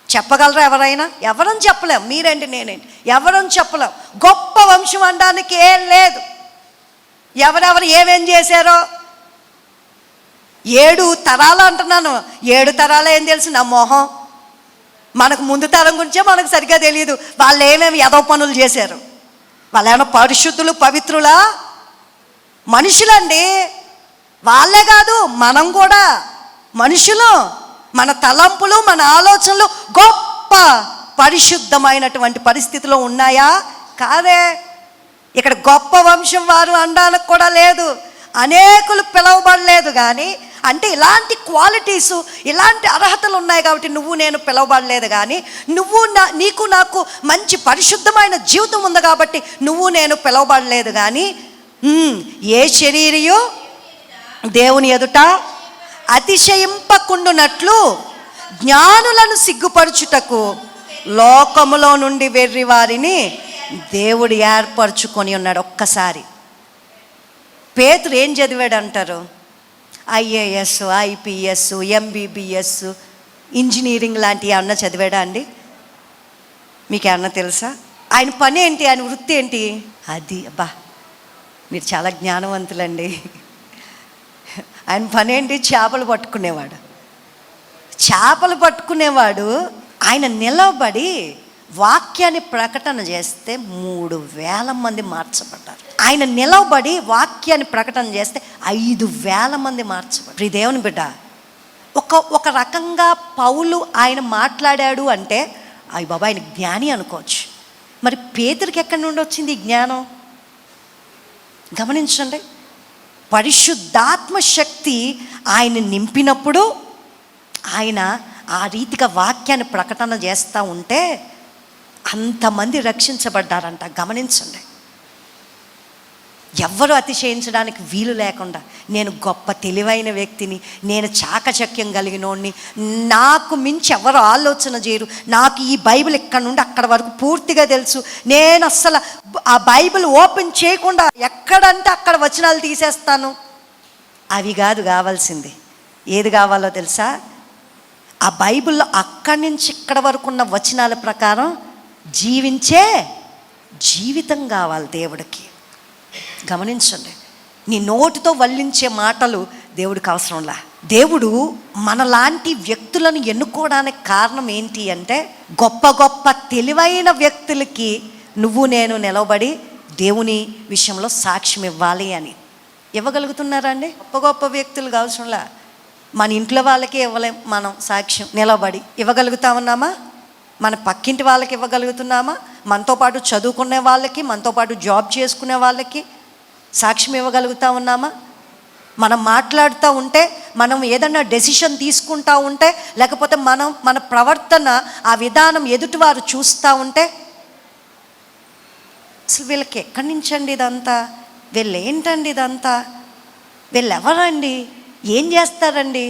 చెప్పగలరా ఎవరైనా? ఎవరని చెప్పలేం, మీరేంటి నేనేంటి, ఎవరని చెప్పలేం. గొప్ప వంశం అనడానికి ఏం లేదు. ఎవరెవరు ఏమేం చేశారో 7 తరాలు అంటున్నాను. 7 తరాలు ఏం తెలుసు? నా మొహం. మనకు ముందు తరం గురించే మనకు సరిగ్గా తెలియదు. వాళ్ళు ఏమేమి ఎదవ పనులు చేశారు. వాళ్ళు ఏమైనా పరిశుద్ధులు, పవిత్రులా? మనుషులండి. వాళ్ళే కాదు, మనం కూడా మనుషులు. మన తలంపులు, మన ఆలోచనలు గొప్ప పరిశుద్ధమైనటువంటి పరిస్థితిలో ఉన్నాయా? కాదే. ఇక్కడ గొప్ప వంశం వారు అనడానికి కూడా లేదు. అనేకులు పిలవబడలేదు. కానీ అంటే ఇలాంటి క్వాలిటీసు, ఇలాంటి అర్హతలు ఉన్నాయి కాబట్టి నువ్వు నేను పిలవబడలేదు. కానీ నీకు నాకు మంచి పరిశుద్ధమైన జీవితం ఉంది కాబట్టి నువ్వు నేను పిలవబడలేదు. కానీ ఏ శరీరియో దేవుని ఎదుట అతిశయింపకుండునట్లు జ్ఞానులను సిగ్గుపరచుటకు లోకములో నుండి వెర్రి వారిని దేవుడు ఏర్పరచుకొని ఉన్నాడు. ఒక్కసారి పేతురు ఏం చదివాడు అంటారు? ఐఏఎస్, ఐపీఎస్, ఎంబీబీఎస్, ఇంజనీరింగ్ లాంటివి ఏమన్నా చదివాడా అండి? మీకు ఏమన్నా తెలుసా? ఆయన పని ఏంటి, ఆయన వృత్తి ఏంటి? అది మీరు చాలా జ్ఞానవంతులండి. ఆయన పని ఏంటి? చేపలు పట్టుకునేవాడు. చేపలు పట్టుకునేవాడు. ఆయన నిలబడి వాక్యాన్ని ప్రకటన చేస్తే 3,000 మంది మార్చబడ్డారు. ఆయన నిలబడి వాక్యాన్ని ప్రకటన చేస్తే 5,000 మంది మార్చబడ్డారు. దేవుని బిడ్డ, ఒక రకంగా పౌలు ఆయన మాట్లాడాడు అంటే అయ్య బాబా ఆయన జ్ఞాని అనుకోవచ్చు. మరి పేతురికి ఎక్కడి నుండి వచ్చింది ఈ జ్ఞానం? గమనించండి, పరిశుద్ధాత్మ శక్తి ఆయన నింపినప్పుడు ఆయన ఆ రీతిగా వాక్యాన్ని ప్రకటన చేస్తూ ఉంటే అంతమంది రక్షించబడ్డారంట. గమనించండి, ఎవ్వరూ అతిశయించడానికి వీలు లేకుండా, నేను గొప్ప తెలివైన వ్యక్తిని, నేను చాకచక్యం కలిగినోడిని, నాకు మించి ఎవరు ఆలోచన చేయరు, నాకు ఈ బైబిల్ ఇక్కడ నుండి అక్కడ వరకు పూర్తిగా తెలుసు, నేను అస్సలు ఆ బైబిల్ ఓపెన్ చేయకుండా ఎక్కడంటే అక్కడ వచనాలు తీసేస్తాను, అవి కాదు కావాల్సింది. ఏది కావాలో తెలుసా? ఆ బైబిల్లో అక్కడి నుంచి ఇక్కడ వరకు ఉన్న వచనాల ప్రకారం జీవించే జీవితం కావాలి దేవుడికి. గమనించండి, నీ నోటితో వల్లించే మాటలు దేవుడికి అవసరంలా. దేవుడు మనలాంటి వ్యక్తులను ఎన్నుకోవడానికి కారణం ఏంటి అంటే, గొప్ప గొప్ప తెలివైన వ్యక్తులకి నువ్వు నేను నిలబడి దేవుని విషయంలో సాక్ష్యం ఇవ్వాలి అని. ఇవ్వగలుగుతున్నారా అండి? గొప్ప గొప్ప వ్యక్తులు కావాల్సినలా మన ఇంట్లో వాళ్ళకి ఇవ్వలేం. మనం సాక్ష్యం నిలబడి ఇవ్వగలుగుతా ఉన్నామా? మన పక్కింటి వాళ్ళకి ఇవ్వగలుగుతున్నామా? మనతో పాటు చదువుకునే వాళ్ళకి, మనతో పాటు జాబ్ చేసుకునే వాళ్ళకి సాక్ష్యం ఇవ్వగలుగుతా ఉన్నామా? మనం మాట్లాడుతూ ఉంటే, మనం ఏదన్నా డెసిషన్ తీసుకుంటూ ఉంటే, లేకపోతే మన ప్రవర్తన ఆ విధానం ఎదుటివారు చూస్తూ ఉంటే, అసలు వీళ్ళకి ఎక్కడి నుంచండి ఇదంతా, వీళ్ళు ఏంటండి ఇదంతా, వీళ్ళు ఎవరండి, ఏం చేస్తారండి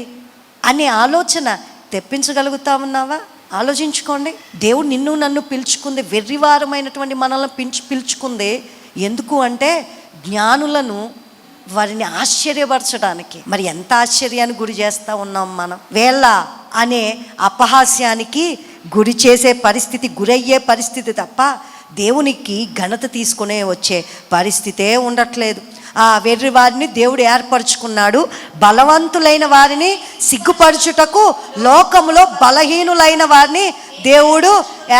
అనే ఆలోచన తెప్పించగలుగుతా ఉన్నావా? ఆలోచించుకోండి. దేవుడు నిన్ను నన్ను పిలుచుకుంది, వెర్రివారమైనటువంటి మనల్ని పిలుచుకుంది ఎందుకు అంటే, జ్ఞానులను వారిని ఆశ్చర్యపరచడానికి. మరి ఎంత ఆశ్చర్యానికి గురి చేస్తూ ఉన్నాం మనం? వీళ్ళ అనే అపహాస్యానికి గురి చేసే పరిస్థితి, గురయ్యే పరిస్థితి తప్ప దేవునికి ఘనత తీసుకునే వచ్చే పరిస్థితే ఉండట్లేదు. ఆ వెర్రి వారిని దేవుడు ఏర్పరచుకున్నాడు, బలవంతులైన వారిని సిగ్గుపరచుటకు లోకములో బలహీనులైన వారిని దేవుడు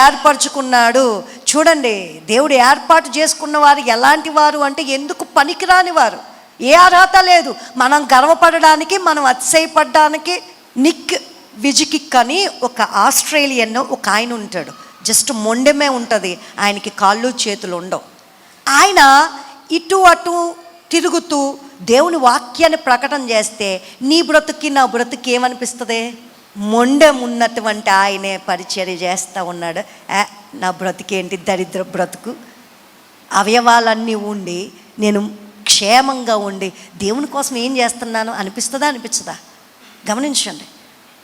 ఏర్పరచుకున్నాడు. చూడండి, దేవుడు ఏర్పాటు చేసుకున్న వారు ఎలాంటి వారు అంటే, ఎందుకు పనికిరాని వారు, ఏ అర్హత లేదు. మనం గర్వపడడానికి, మనం అతిశయపడడానికి. నిక్ విజికిక్ అని ఒక ఆస్ట్రేలియన్ ఒక ఆయన ఉంటాడు. జస్ట్ మొండెమే ఉంటుంది, ఆయనకి కాళ్ళు చేతులు ఉండవు. ఆయన ఇటు అటు తిరుగుతూ దేవుని వాక్యాన్ని ప్రకటన చేస్తే, నీ బ్రతుకి నా బ్రతుకి ఏమనిపిస్తుంది? మొండెం ఉన్నటువంటి ఆయనే పరిచర్య చేస్తూ ఉన్నాడు. నా బ్రతుకేంటి, దరిద్ర బ్రతుకు, అవయవాలన్నీ ఉండి నేను క్షేమంగా ఉండి దేవుని కోసం ఏం చేస్తున్నాను అనిపిస్తుందా? అనిపించదా? గమనించండి,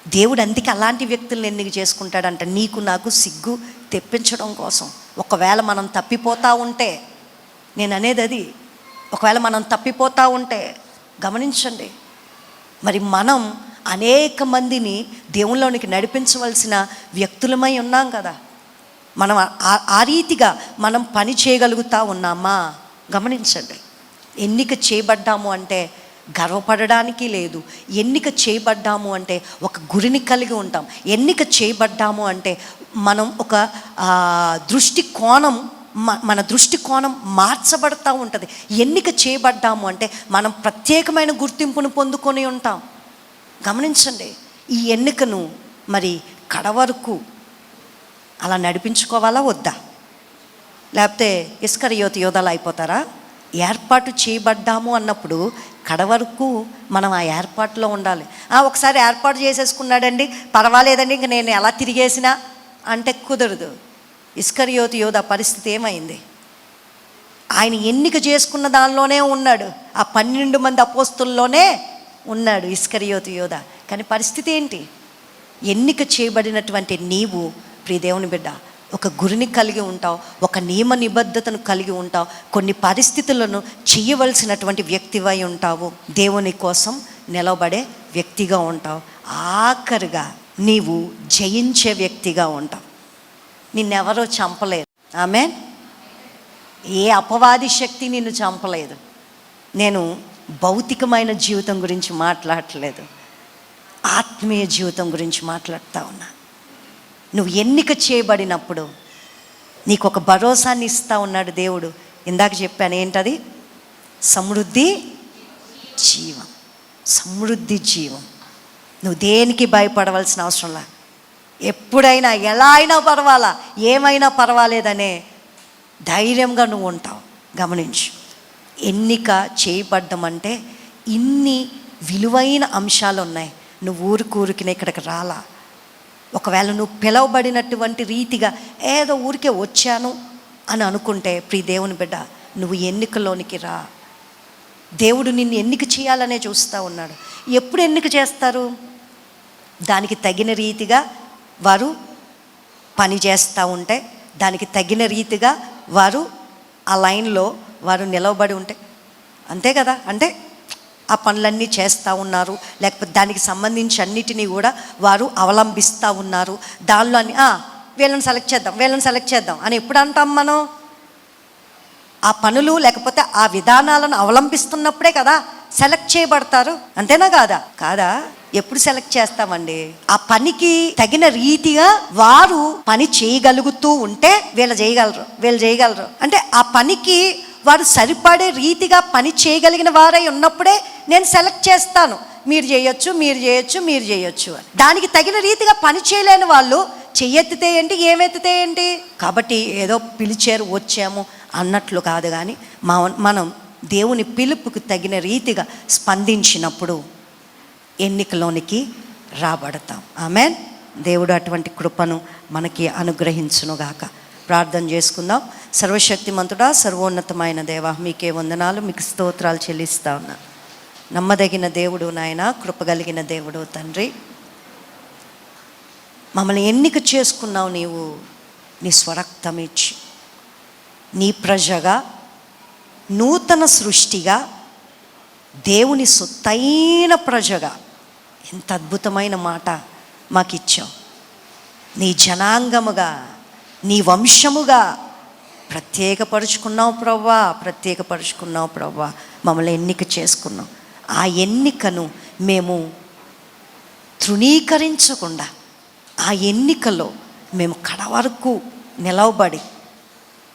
దేవుడు అందుకే అలాంటి వ్యక్తులను ఎందుకు చేసుకుంటాడంట, నీకు నాకు సిగ్గు తెప్పించడం కోసం. ఒకవేళ మనం తప్పిపోతూ ఉంటే, నేను అనేది అది, ఒకవేళ మనం తప్పిపోతూ ఉంటే గమనించండి, మరి మనం అనేక మందిని దేవుళ్ళలోనికి నడిపించవలసిన వ్యక్తులమై ఉన్నాం కదా. మనం ఆ రీతిగా మనం పని చేయగలుగుతూ ఉన్నామా? గమనించండి, ఎన్నిక చేయబడ్డాము అంటే గర్వపడడానికి లేదు. ఎన్నిక చేయబడ్డాము అంటే ఒక గురిని కలిగి ఉంటాం. ఎన్నిక చేయబడ్డాము అంటే మనం ఒక మన దృష్టి కోణం మార్చబడతా ఉంటుంది. ఎన్నిక చేయబడ్డాము అంటే మనం ప్రత్యేకమైన గుర్తింపును పొందుకొని ఉంటాం. గమనించండి, ఈ ఎన్నికను మరి కడవరకు అలా నడిపించుకోవాలా వద్దా? లేకపోతే ఇస్కరియోతు యోధాలు అయిపోతారా? ఏర్పాటు చేయబడ్డాము అన్నప్పుడు కడవరకు మనం ఆ ఏర్పాటులో ఉండాలి. ఒకసారి ఏర్పాటు చేసేసుకున్నాడండి, పర్వాలేదండి, ఇంక నేను ఎలా తిరిగేసినా అంటే కుదరదు. ఇస్కరియోతు యోధ పరిస్థితి ఏమైంది? ఆయన ఎన్నిక చేసుకున్న దానిలోనే ఉన్నాడు, ఆ 12 మంది అపోస్తుల్లోనే ఉన్నాడు ఇస్కరియోతు యోధ. కానీ పరిస్థితి ఏంటి? ఎన్నిక చేయబడినటువంటి నీవు ప్రియ దేవుని బిడ్డ ఒక గురిని కలిగి ఉంటావు, ఒక నియమ నిబద్ధతను కలిగి ఉంటావు, కొన్ని పరిస్థితులను చేయవలసినటువంటి వ్యక్తివై ఉంటావు, దేవుని కోసం నిలబడే వ్యక్తిగా ఉంటావు, ఆఖరిగా నీవు జయించే వ్యక్తిగా ఉంటావు. నిన్నెవరో చంపలేదు. ఆమేన్. ఏ అపవాది శక్తి నిన్ను చంపలేదు. నేను భౌతికమైన జీవితం గురించి మాట్లాడట్లేదు, ఆత్మీయ జీవితం గురించి మాట్లాడుతూ ఉన్నా. నువ్వు ఎన్నిక చేయబడినప్పుడు నీకు ఒక భరోసాన్ని ఇస్తూ ఉన్నాడు దేవుడు. ఇందాక చెప్పాను, ఏంటది? సమృద్ధి జీవం. సమృద్ధి జీవం. నువ్వు దేనికి భయపడవలసిన అవసరంలా. ఎప్పుడైనా ఎలా అయినా పర్వాలా, ఏమైనా పర్వాలేదనే ధైర్యంగా నువ్వు ఉంటావు. గమనించు, ఎన్నిక చేయబడ్డం అంటే ఇన్ని విలువైన అంశాలు ఉన్నాయి. నువ్వు ఊరికినే ఇక్కడికి రాలా. ఒకవేళ నువ్వు పిలవబడినటువంటి రీతిగా ఏదో ఊరికే వచ్చాను అని అనుకుంటే, ప్రియ దేవుని బిడ్డ, నువ్వు ఎన్నికలోనికి రా. దేవుడు నిన్ను ఎన్నిక చేయాలనే చూస్తూ ఉన్నాడు. ఎప్పుడు ఎన్నిక చేస్తారు? దానికి తగిన రీతిగా వారు పని చేస్తూ ఉంటే, దానికి తగిన రీతిగా వారు ఆ లైన్లో వారు నిలవబడి ఉంటే, అంతే కదా. అంటే ఆ పనులన్నీ చేస్తూ ఉన్నారు, లేకపోతే దానికి సంబంధించి అన్నిటినీ కూడా వారు అవలంబిస్తూ ఉన్నారు. దానిలో వీళ్ళని సెలెక్ట్ చేద్దాం అని ఎప్పుడు అంటాం మనం? ఆ పనులు లేకపోతే ఆ విధానాలను అవలంబిస్తున్నప్పుడే కదా సెలెక్ట్ చేయబడతారు. అంతేనా కాదా? ఎప్పుడు సెలెక్ట్ చేస్తామండి? ఆ పనికి తగిన రీతిగా వారు పని చేయగలుగుతూ ఉంటే వీళ్ళు చేయగలరు అంటే ఆ పనికి వారు సరిపడే రీతిగా పని చేయగలిగిన వారై ఉన్నప్పుడే నేను సెలెక్ట్ చేస్తాను. మీరు చేయొచ్చు అని. దానికి తగిన రీతిగా పని చేయలేని వాళ్ళు చెయ్యెత్తితే ఏంటి, ఏమెత్తితే ఏంటి? కాబట్టి ఏదో పిలిచారు వచ్చాము అన్నట్లు కాదు, కానీ మనం దేవుని పిలుపుకు తగిన రీతిగా స్పందించినప్పుడు ఎన్నికలోనికి రాబడతాం. ఆమేన్. దేవుడు అటువంటి కృపను మనకి అనుగ్రహించునుగాక. ప్రార్థన చేసుకుందాం. సర్వశక్తిమంతుడా, సర్వోన్నతమైన దేవా, మీకే వందనాలు, మీకు స్తోత్రాలు చెల్లిస్తా ఉన్నా. నమ్మదగిన దేవుడు నాయన, కృపగలిగిన దేవుడు తండ్రి, మమ్మల్ని ఎన్నిక చేసుకున్నావు నీవు నీ స్వరక్తం ఇచ్చి, నీ ప్రజగా, నూతన సృష్టిగా, దేవుని సొత్తైన ప్రజగా. ఎంత అద్భుతమైన మాట మాకిచ్చావు. నీ జనాంగముగా, నీ వంశముగా ప్రత్యేకపరుచుకున్నావు ప్రవ్వా. మమ్మల్ని ఎన్నిక చేసుకున్నావు. ఆ ఎన్నికను మేము తృణీకరించకుండా, ఆ ఎన్నికలో మేము కడవరకు నిలవబడి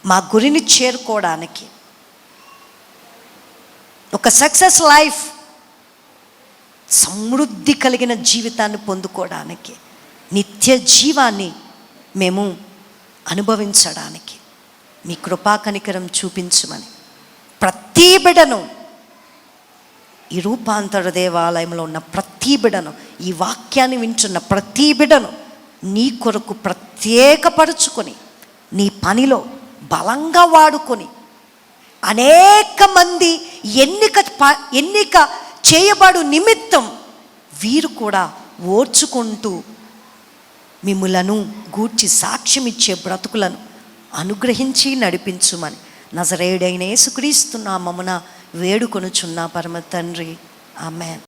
మా గురిని చేరుకోవడానికి, ఒక సక్సెస్ లైఫ్, సమృద్ధి కలిగిన జీవితాన్ని పొందుకోవడానికి, నిత్య జీవాన్ని మేము అనుభవించడానికి మీ కృపా కనికరం చూపించమని ప్రతి బిడ్డను, ఈ రూపాంతర దేవాలయంలో ఉన్న ప్రతి బిడ్డను, ఈ వాక్యాన్ని వింటున్న ప్రతి బిడ్డను నీ కొరకు ప్రత్యేకపరుచుకొని నీ పనిలో బలంగా వాడుకొని అనేక మంది ఎన్నిక చేయబడు నిమిత్తం వీరు కూడా ఓర్చుకుంటూ మిమ్ములను గూర్చి సాక్ష్యం ఇచ్చే బ్రతుకులను అనుగ్రహించి నడిపించుమని నజరేయుడైన యేసుక్రీస్తు నామమున వేడుకొనుచున్నా పరమ తండ్రి. ఆమేన్.